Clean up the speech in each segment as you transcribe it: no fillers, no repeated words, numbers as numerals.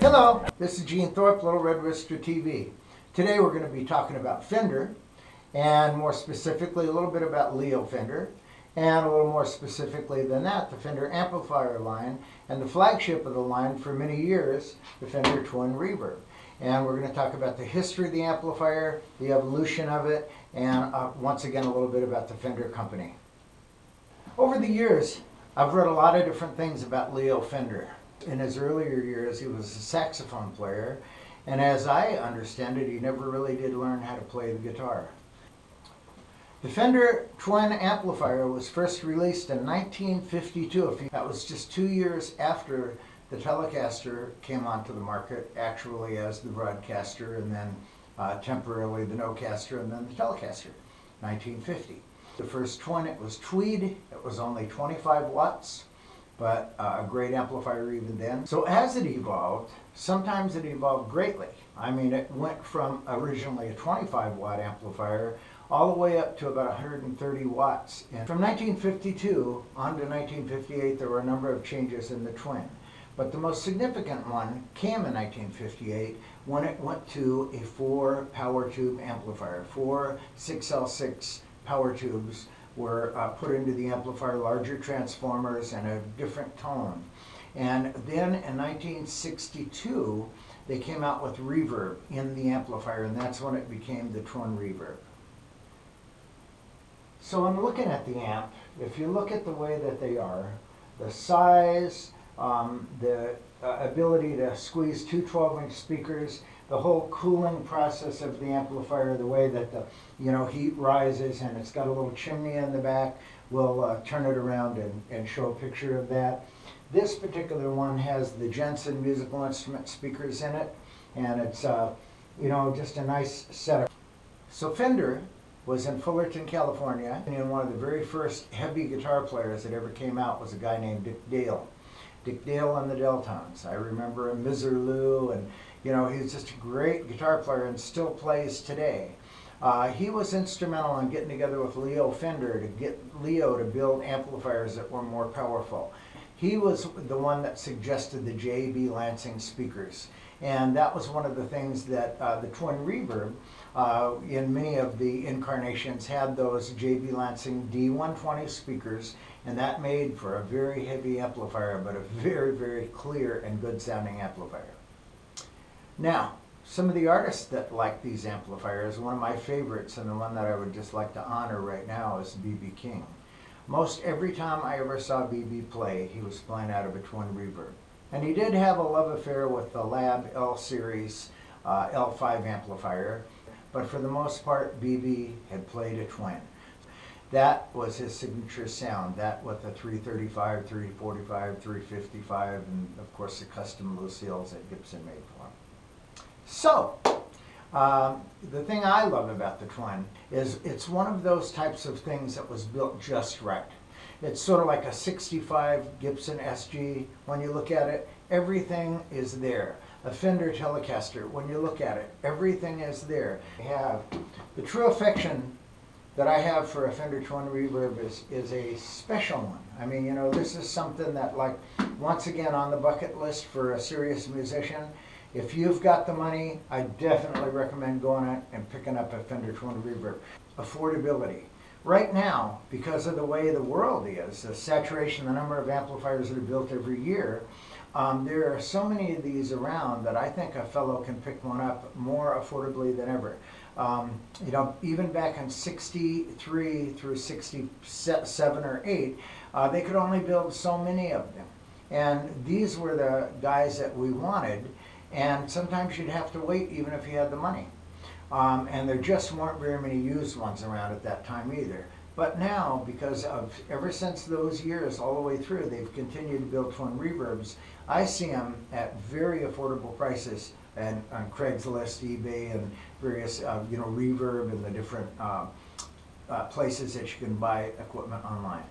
Hello, this is Gene Thorpe, Little Red Rooster TV. Today we're going to be talking about Fender, and more specifically a little bit about Leo Fender, and a little more specifically than that, the Fender amplifier line, and the flagship of the line for many years, the Fender Twin Reverb. And we're going to talk about the history of the amplifier, the evolution of it, and once again a little bit about the Fender company. Over the years, I've read a lot of different things about Leo Fender. In his earlier years, he was a saxophone player, and as I understand it, he never really did learn how to play the guitar. The Fender Twin amplifier was first released in 1952. That was just 2 years after the Telecaster came onto the market, actually as the Broadcaster, and then temporarily the Nocaster, and then the Telecaster, 1950. The first Twin, it was tweed. It was only 25 watts. But a great amplifier even then. So as it evolved, sometimes it evolved greatly. I mean, it went from originally a 25 watt amplifier all the way up to about 130 watts. And from 1952 on to 1958, there were a number of changes in the Twin. But the most significant one came in 1958 when it went to a 4 power tube amplifier. 4 6L6 power tubes were put into the amplifier, larger transformers and a different tone. And then in 1962, they came out with reverb in the amplifier, and that's when it became the Twin Reverb. So I'm looking at the amp. If you look at the way that they are, the size, the ability to squeeze two 12-inch speakers, the whole cooling process of the amplifier, the way that the heat rises, and it's got a little chimney in the back. We'll turn it around and show a picture of that. This particular one has the Jensen musical instrument speakers in it, and it's just a nice setup. So Fender was in Fullerton, California, and one of the very first heavy guitar players that ever came out was a guy named Dick Dale. Dick Dale and the Deltones. I remember him, Miserlou, and he's just a great guitar player and still plays today. He was instrumental in getting together with Leo Fender to get Leo to build amplifiers that were more powerful. He was the one that suggested the J.B. Lansing speakers. And that was one of the things that the Twin Reverb, in many of the incarnations, had those J.B. Lansing D120 speakers, and that made for a very heavy amplifier, but a very, very clear and good sounding amplifier. Now, some of the artists that like these amplifiers, one of my favorites and the one that I would just like to honor right now is B.B. King. Most every time I ever saw B.B. play, he was playing out of a Twin Reverb. And he did have a love affair with the Lab L Series L5 amplifier, but for the most part, B.B. had played a Twin. That was his signature sound, that with the 335, 345, 355, and of course the custom Lucille's that Gibson made for him. So, the thing I love about the Twin is it's one of those types of things that was built just right. It's sort of like a 65 Gibson SG. When you look at it, everything is there. A Fender Telecaster, when you look at it, everything is there. You have the true affection that I have for a Fender Twin Reverb is a special one. I mean, this is something that, like, once again on the bucket list for a serious musician. If you've got the money, I definitely recommend going out and picking up a Fender Twin Reverb. Affordability. Right now, because of the way the world is, the saturation, the number of amplifiers that are built every year, there are so many of these around that I think a fellow can pick one up more affordably than ever. Even back in 63 through 67 or 8, they could only build so many of them. And these were the guys that we wanted, and sometimes you'd have to wait even if you had the money. And there just weren't very many used ones around at that time either. But now, because of ever since those years all the way through, they've continued to build Twin Reverbs. I see them at very affordable prices and on Craigslist, eBay, and various Reverb and the different places that you can buy equipment online.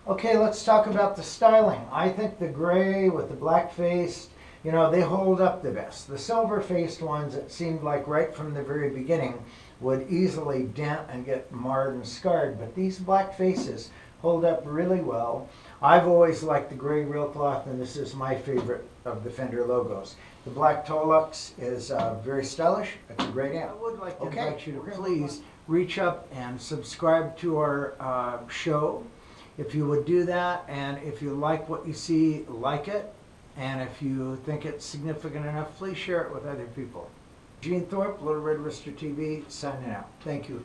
Okay, let's talk about the styling. I think the gray with the black face, they hold up the best. The silver-faced ones, it seemed like right from the very beginning, would easily dent and get marred and scarred, but these black faces hold up really well. I've always liked the gray real cloth, and this is my favorite of the Fender logos. The black Tolux is very stylish. It's a great amp. I would like to invite you to please reach up and subscribe to our show. If you would do that, and if you like what you see, like it. And if you think it's significant enough, please share it with other people. Gene Thorpe, Little Red Rooster TV, signing out. Thank you.